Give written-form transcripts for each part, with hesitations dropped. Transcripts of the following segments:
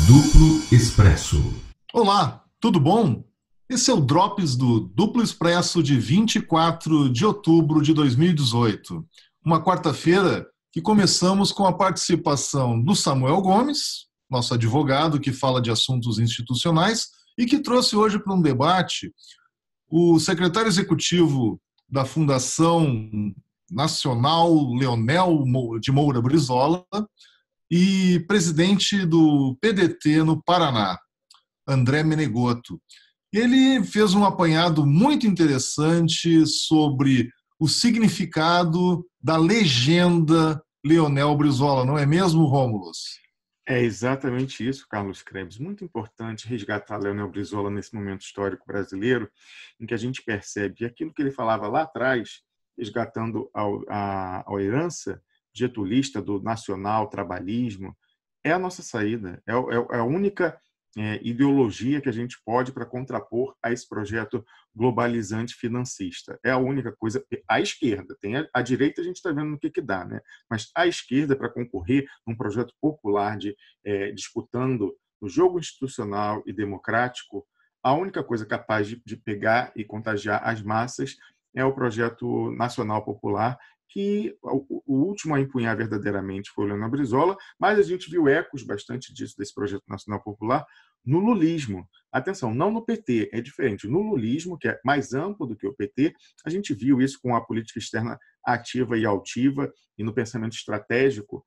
Duplo Expresso. Olá, tudo bom? Esse é o Drops do Duplo Expresso de 24 de outubro de 2018. Uma quarta-feira que começamos com a participação do Samuel Gomes, nosso advogado que fala de assuntos institucionais e que trouxe hoje para um debate o secretário executivo da Fundação Nacional Leonel de Moura Brizola e presidente do PDT no Paraná, André Menegotto. Ele fez um apanhado muito interessante sobre o significado da legenda Leonel Brizola, não é mesmo, Rômulus? É exatamente isso, Carlos Krebs. Muito importante resgatar Leonel Brizola nesse momento histórico brasileiro, em que a gente percebe aquilo que ele falava lá atrás, resgatando a herança getulista do nacional trabalhismo, é a nossa saída, é a única ideologia que a gente pode para contrapor a esse projeto globalizante financista. É a única coisa. A esquerda, tem a direita, a gente está vendo no que dá, né? Mas a esquerda, para concorrer num projeto popular disputando o jogo institucional e democrático, a única coisa capaz de pegar e contagiar as massas é o projeto nacional popular, que o último a empunhar verdadeiramente foi o Leonel Brizola, mas a gente viu ecos bastante disso, desse projeto nacional popular, no lulismo. Atenção, não no PT, é diferente. No lulismo, que é mais amplo do que o PT, a gente viu isso com a política externa ativa e altiva e no pensamento estratégico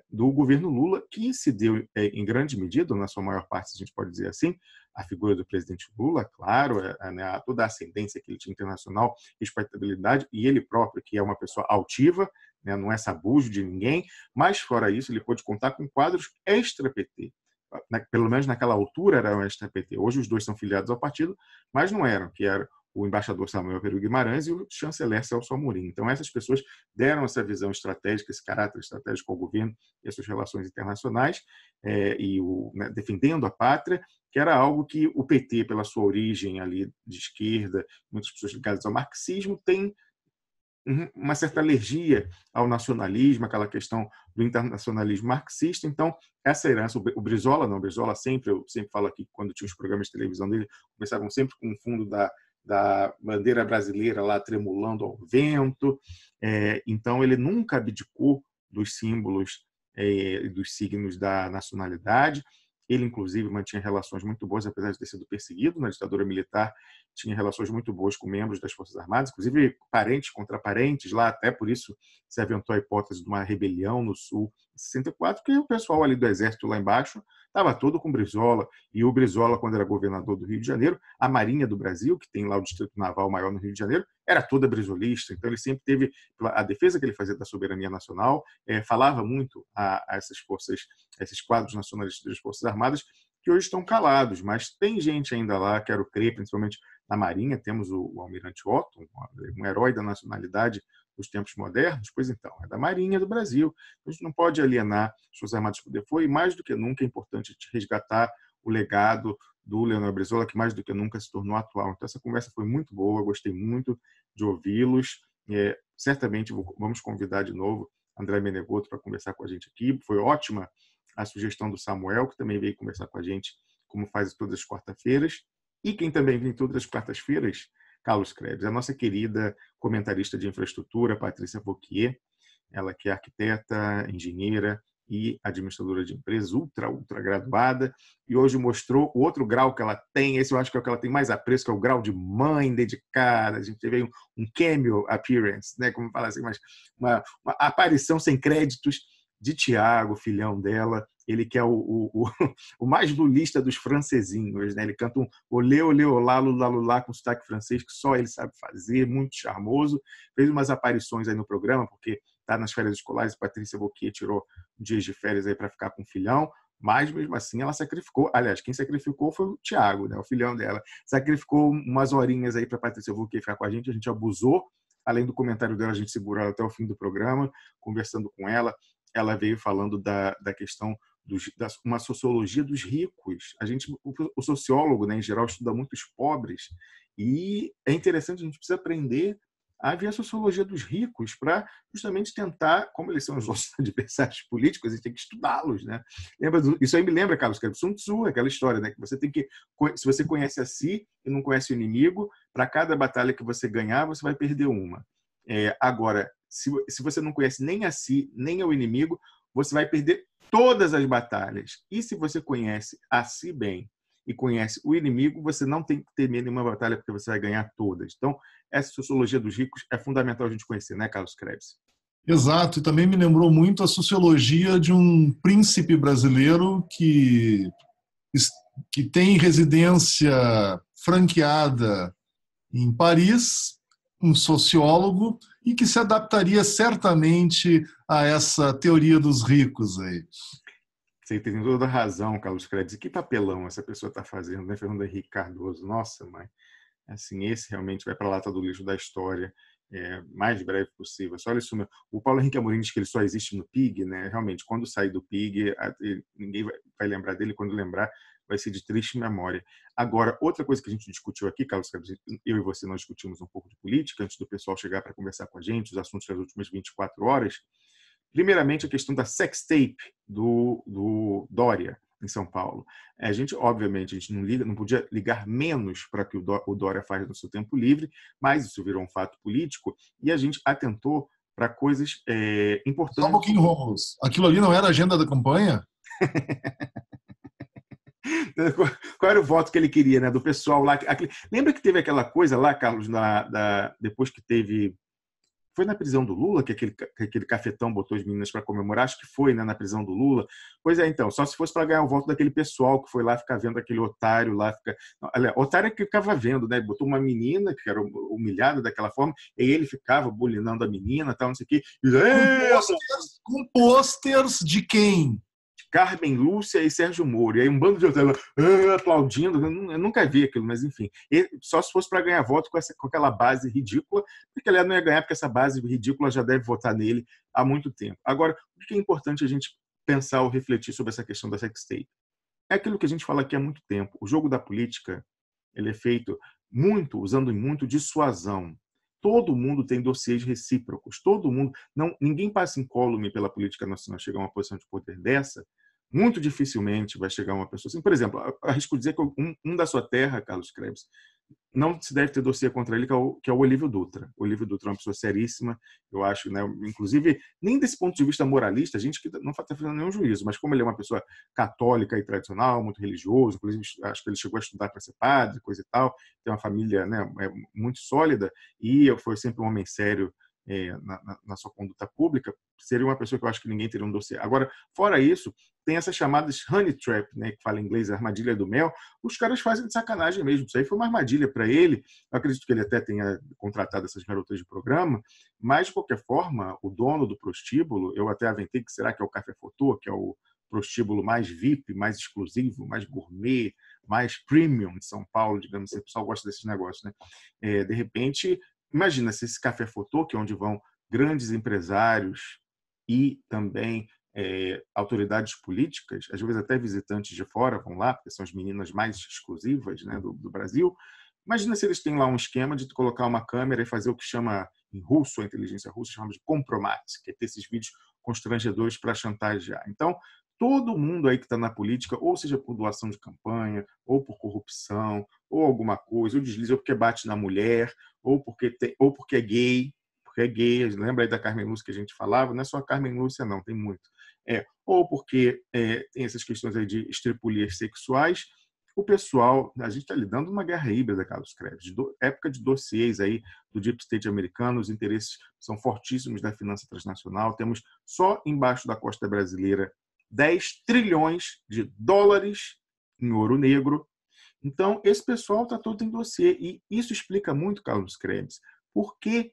do governo Lula, que se deu em grande medida, na sua maior parte, se a gente pode dizer assim, a figura do presidente Lula, claro, toda a ascendência que ele tinha internacional, respeitabilidade, e ele próprio, que é uma pessoa altiva, né, não é sabujo de ninguém, mas fora isso, ele pôde contar com quadros extra-PT. Pelo menos naquela altura era o extra-PT. Hoje os dois são filiados ao partido, mas não eram, que era o embaixador Samuel Peru Guimarães e o chanceler Celso Amorim. Então essas pessoas deram essa visão estratégica, esse caráter estratégico ao governo e às suas relações internacionais, defendendo a pátria, que era algo que o PT, pela sua origem ali de esquerda, muitas pessoas ligadas ao marxismo, tem uma certa alergia ao nacionalismo, aquela questão do internacionalismo marxista. Então, essa herança, o Brizola não, o Brizola sempre, eu sempre falo aqui, quando tinha os programas de televisão dele, começavam sempre com o fundo da bandeira brasileira lá tremulando ao vento. Então, ele nunca abdicou dos símbolos e dos signos da nacionalidade. Ele, inclusive, mantinha relações muito boas, apesar de ter sido perseguido na ditadura militar, tinha relações muito boas com membros das Forças Armadas, inclusive parentes contra parentes lá, até por isso se aventou a hipótese de uma rebelião no Sul em 64, porque o pessoal ali do Exército lá embaixo estava todo com Brizola, e o Brizola, quando era governador do Rio de Janeiro, a Marinha do Brasil, que tem lá o Distrito Naval maior no Rio de Janeiro, era toda brizolista, então ele sempre teve a defesa que ele fazia da soberania nacional, falava muito a essas forças, a esses quadros nacionalistas das Forças Armadas, que hoje estão calados, mas tem gente ainda lá, quero crer, principalmente na Marinha, temos o Almirante Otto, um herói da nacionalidade dos tempos modernos, pois então, é da Marinha do Brasil. A gente não pode alienar as Forças Armadas do poder. Foi mais do que nunca importante resgatar o legado do Leonel Brizola, que mais do que nunca se tornou atual. Então, essa conversa foi muito boa, gostei muito de ouvi-los. Certamente vamos convidar de novo André Menegotto para conversar com a gente aqui. Foi ótima a sugestão do Samuel, que também veio conversar com a gente, como faz todas as quarta-feiras. E quem também vem todas as quartas-feiras, Carlos Krebs, a nossa querida comentarista de infraestrutura, Patrícia Vauquier, ela que é arquiteta, engenheira e administradora de empresas, ultra graduada, e hoje mostrou o outro grau que ela tem, esse eu acho que é o que ela tem mais apreço, que é o grau de mãe dedicada. A gente teve um cameo appearance, né, como fala assim, mas uma aparição sem créditos de Tiago, filhão dela, ele que é o mais lulista dos francesinhos, né? Ele canta um olê, olê, olá, lula, lula, com sotaque francês, que só ele sabe fazer, muito charmoso. Fez umas aparições aí no programa, porque está nas férias escolares, a Patrícia Vauquier tirou dias de férias aí para ficar com o filhão, mas mesmo assim ela sacrificou, aliás, quem sacrificou foi o Tiago, né? O filhão dela, sacrificou umas horinhas aí para a Patrícia Vauquier ficar com a gente abusou, além do comentário dela, a gente segurou ela até o fim do programa, conversando com ela. Ela veio falando da questão uma sociologia dos ricos. O sociólogo, né, em geral, estuda muito os pobres, e é interessante, a gente precisa aprender havia a sociologia dos ricos para justamente tentar, como eles são os nossos adversários políticos, a gente tem que estudá-los, né? Isso aí me lembra, Carlos, que é Sun Tzu, aquela história, né? Que você tem que, se você conhece a si e não conhece o inimigo, para cada batalha que você ganhar, você vai perder uma. Agora, se você não conhece nem a si, nem ao inimigo, você vai perder todas as batalhas. E se você conhece a si bem e conhece o inimigo, você não tem que temer nenhuma batalha, porque você vai ganhar todas. Então, essa sociologia dos ricos é fundamental a gente conhecer, né, Carlos Krebs? Exato, e também me lembrou muito a sociologia de um príncipe brasileiro que tem residência franqueada em Paris, um sociólogo, e que se adaptaria certamente a essa teoria dos ricos aí. Você tem toda a razão, Carlos Krebs. E que papelão essa pessoa está fazendo, né, Fernando Henrique Cardoso? Nossa, mãe. Assim, esse realmente vai para a lata do lixo da história, mais breve possível. Só olha isso, o Paulo Henrique Amorim diz que ele só existe no PIG, né? Realmente, quando sair do PIG, ninguém vai lembrar dele. Quando lembrar, vai ser de triste memória. Agora, outra coisa que a gente discutiu aqui, Carlos, eu e você, nós discutimos um pouco de política antes do pessoal chegar para conversar com a gente, os assuntos das últimas 24 horas. Primeiramente, a questão da sextape do Dória, em São Paulo. A gente, obviamente, a gente não podia ligar menos para o que o Dória faz no seu tempo livre, mas isso virou um fato político e a gente atentou para coisas importantes. Só um pouquinho, Rômulo. Aquilo ali não era agenda da campanha? Qual era o voto que ele queria, né? Do pessoal lá. Lembra que teve aquela coisa lá, Carlos, depois que teve. Foi na prisão do Lula que aquele cafetão botou as meninas para comemorar? Acho que foi, né, na prisão do Lula. Pois é, então, só se fosse para ganhar o voto daquele pessoal que foi lá ficar vendo aquele otário lá. Otário é que ficava vendo, né? Botou uma menina que era humilhada daquela forma, e ele ficava bulinando a menina, tal, não sei o quê. Com pôsteres de quem? Carmen Lúcia e Sérgio Moro. E aí um bando de otários aplaudindo. Eu nunca vi aquilo, mas enfim. Só se fosse para ganhar voto com aquela base ridícula, porque ele não ia ganhar, porque essa base ridícula já deve votar nele há muito tempo. Agora, o que é importante a gente pensar ou refletir sobre essa questão da sextape? É aquilo que a gente fala aqui há muito tempo. O jogo da política ele é feito usando muito dissuasão. Todo mundo tem dossiês recíprocos. Todo mundo, ninguém passa incólume pela política nacional. Chegar a uma posição de poder dessa, muito dificilmente vai chegar uma pessoa assim. Por exemplo, arrisco dizer que um da sua terra, Carlos Krebs, não se deve ter dossiê contra ele, que é o Olívio Dutra. O Olívio Dutra é uma pessoa seríssima, eu acho, né? Inclusive, nem desse ponto de vista moralista, a gente que não está fazendo nenhum juízo, mas como ele é uma pessoa católica e tradicional, muito religioso, inclusive acho que ele chegou a estudar para ser padre, coisa e tal, tem uma família, né, muito sólida, e foi sempre um homem sério na sua conduta pública, seria uma pessoa que eu acho que ninguém teria um dossiê. Agora, fora isso, tem essas chamadas honey trap, né, que fala em inglês, armadilha do mel. Os caras fazem de sacanagem mesmo. Isso aí foi uma armadilha para ele. Eu acredito que ele até tenha contratado essas garotas de programa, mas, de qualquer forma, o dono do prostíbulo, eu até aventei que será que é o Café Fotô, que é o prostíbulo mais VIP, mais exclusivo, mais gourmet, mais premium de São Paulo, digamos assim. O pessoal gosta desses negócios, né? De repente, imagina se esse Café Fotô, que é onde vão grandes empresários e também autoridades políticas, às vezes até visitantes de fora vão lá, porque são as meninas mais exclusivas, né, do Brasil. Imagina se eles têm lá um esquema de colocar uma câmera e fazer o que chama, em russo, a inteligência russa chama de compromat, que é ter esses vídeos constrangedores para chantagear. Então, todo mundo aí que está na política, ou seja por doação de campanha, ou por corrupção, ou alguma coisa, ou deslize, ou porque bate na mulher, ou porque é gay, lembra aí da Carmen Lúcia que a gente falava? Não é só a Carmen Lúcia, não, tem muito. Ou porque tem essas questões aí de estripulias sexuais. O pessoal, a gente está lidando uma guerra híbrida, Carlos Krebs, época de dossiês aí do Deep State americano, os interesses são fortíssimos da finança transnacional. Temos só embaixo da costa brasileira 10 trilhões de dólares em ouro negro. Então, esse pessoal está todo em dossiê. E isso explica muito, Carlos Krebs, por que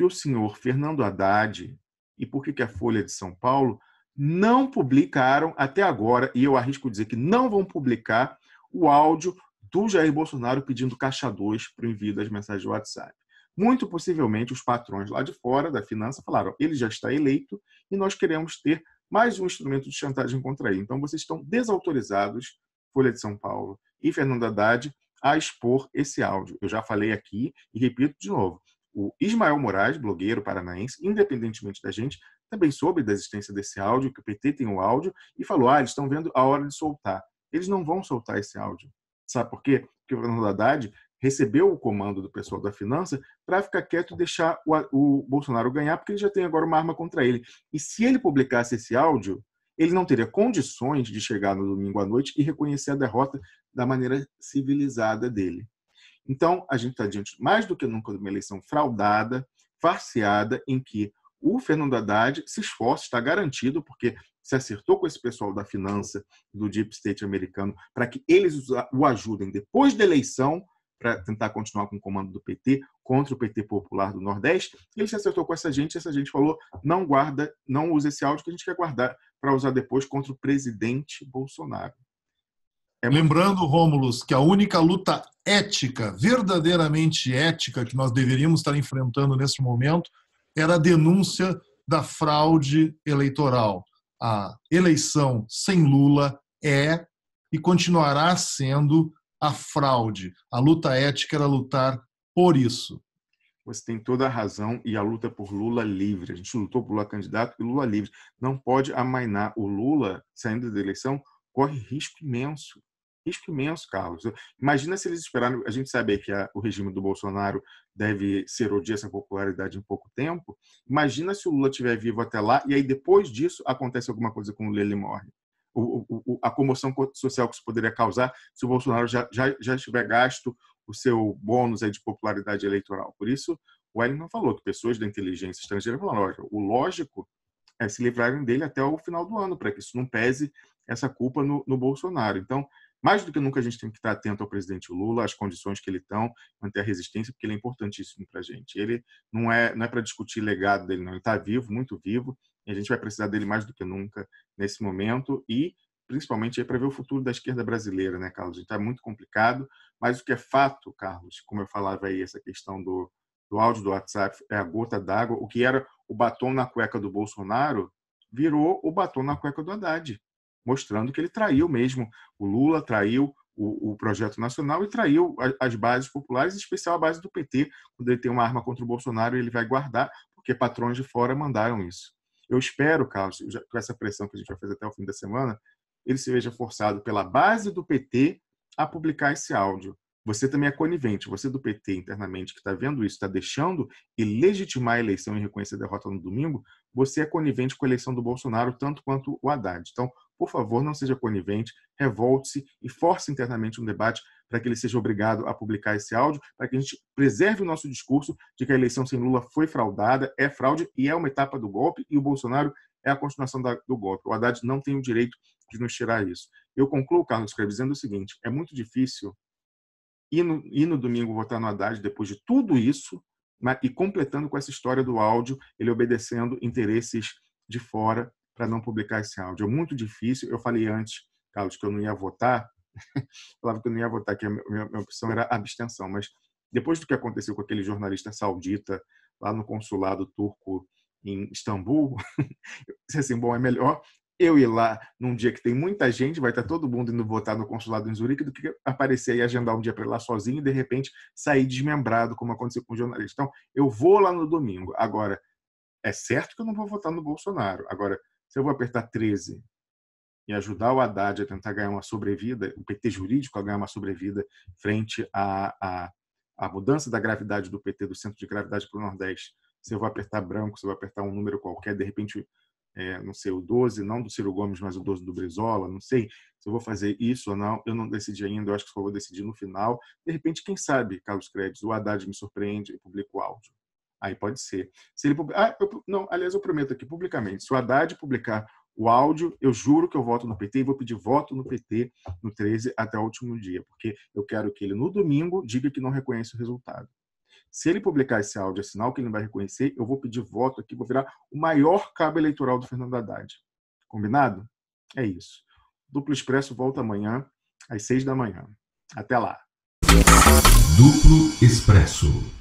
o senhor Fernando Haddad e por que a Folha de São Paulo não publicaram até agora, e eu arrisco dizer que não vão publicar, o áudio do Jair Bolsonaro pedindo caixa 2 para o envio das mensagens do WhatsApp. Muito possivelmente os patrões lá de fora da finança falaram: ele já está eleito e nós queremos ter mais um instrumento de chantagem contra ele. Então vocês estão desautorizados, Folha de São Paulo e Fernando Haddad, a expor esse áudio. Eu já falei aqui e repito de novo. O Ismael Moraes, blogueiro paranaense, independentemente da gente, também soube da existência desse áudio, que o PT tem o áudio, e falou, eles estão vendo a hora de soltar. Eles não vão soltar esse áudio. Sabe por quê? Porque o Fernando Haddad recebeu o comando do pessoal da Finança para ficar quieto e deixar o Bolsonaro ganhar, porque ele já tem agora uma arma contra ele. E se ele publicasse esse áudio, ele não teria condições de chegar no domingo à noite e reconhecer a derrota da maneira civilizada dele. Então, a gente está diante, mais do que nunca, de uma eleição fraudada, farseada, em que o Fernando Haddad se esforça, está garantido, porque se acertou com esse pessoal da Finança, do Deep State americano, para que eles o ajudem depois da eleição, para tentar continuar com o comando do PT, contra o PT Popular do Nordeste. Ele se acertou com essa gente falou, não guarda, não usa esse áudio que a gente quer guardar para usar depois contra o presidente Bolsonaro. Lembrando, Rômulus, que a única luta ética, verdadeiramente ética, que nós deveríamos estar enfrentando nesse momento era a denúncia da fraude eleitoral. A eleição sem Lula é e continuará sendo a fraude. A luta ética era lutar por isso. Você tem toda a razão, e a luta por Lula livre. A gente lutou por Lula candidato e Lula livre. Não pode amainar. O Lula, saindo da eleição, corre risco imenso. Risco imenso, Carlos. Imagina se eles esperaram... A gente sabe que o regime do Bolsonaro deve erodir essa popularidade em pouco tempo. Imagina se o Lula estiver vivo até lá, e aí depois disso acontece alguma coisa com o Lula e ele morre. A comoção social que isso poderia causar se o Bolsonaro já tiver gasto o seu bônus aí de popularidade eleitoral. Por isso, o Wellington falou que pessoas da inteligência estrangeira falaram, olha, o lógico é se livrarem dele até o final do ano, para que isso não pese essa culpa no Bolsonaro. Então, mais do que nunca, a gente tem que estar atento ao presidente Lula, às condições que ele está, manter a resistência, porque ele é importantíssimo para a gente. Ele não é para discutir legado dele, não. Ele está vivo, muito vivo, e a gente vai precisar dele mais do que nunca nesse momento, e principalmente para ver o futuro da esquerda brasileira, né, Carlos? Está muito complicado, mas o que é fato, Carlos, como eu falava aí, essa questão do áudio do WhatsApp é a gota d'água. O que era o batom na cueca do Bolsonaro virou o batom na cueca do Haddad, mostrando que ele traiu mesmo. O Lula traiu o projeto nacional e traiu as bases populares, em especial a base do PT. Quando ele tem uma arma contra o Bolsonaro, ele vai guardar, porque patrões de fora mandaram isso. Eu espero, Carlos, com essa pressão que a gente vai fazer até o fim da semana, ele se veja forçado pela base do PT a publicar esse áudio. Você também é conivente, você do PT internamente que está vendo isso, está deixando e legitimar a eleição e reconhecer a derrota no domingo, você é conivente com a eleição do Bolsonaro, tanto quanto o Haddad. Então, por favor, não seja conivente, revolte-se e force internamente um debate para que ele seja obrigado a publicar esse áudio, para que a gente preserve o nosso discurso de que a eleição sem Lula foi fraudada, é fraude e é uma etapa do golpe, e o Bolsonaro é a continuação do golpe. O Haddad não tem o direito de nos tirar isso. Eu concluo, Carlos Creve, dizendo o seguinte, é muito difícil ir no domingo votar no Haddad depois de tudo isso, e completando com essa história do áudio, ele obedecendo interesses de fora para não publicar esse áudio. É muito difícil. Eu falei antes, Carlos, que eu não ia votar, falava que eu não ia votar, que a minha opção era abstenção, mas depois do que aconteceu com aquele jornalista saudita lá no consulado turco em Istambul, eu disse assim, bom, é melhor eu ir lá num dia que tem muita gente, vai estar todo mundo indo votar no consulado em Zurique, do que aparecer e agendar um dia para ir lá sozinho e, de repente, sair desmembrado, como aconteceu com o jornalista. Então, eu vou lá no domingo. Agora, é certo que eu não vou votar no Bolsonaro. Agora, se eu vou apertar 13 e ajudar o Haddad a tentar ganhar uma sobrevida, o PT jurídico a ganhar uma sobrevida frente à mudança da gravidade do PT, do centro de gravidade para o Nordeste, se eu vou apertar branco, se eu vou apertar um número qualquer, de repente... não sei, o 12, não do Ciro Gomes, mas o 12 do Brizola, não sei se eu vou fazer isso ou não, eu não decidi ainda, eu acho que só vou decidir no final. De repente, quem sabe, Carlos Credes, o Haddad me surpreende e publica o áudio. Aí pode ser. Se ele aliás, eu prometo aqui publicamente, se o Haddad publicar o áudio, eu juro que eu voto no PT e vou pedir voto no PT no 13 até o último dia, porque eu quero que ele, no domingo, diga que não reconhece o resultado. Se ele publicar esse áudio, é sinal que ele não vai reconhecer, eu vou pedir voto aqui, vou virar o maior cabo eleitoral do Fernando Haddad. Combinado? É isso. Duplo Expresso volta amanhã, às 6 da manhã. Até lá. Duplo Expresso.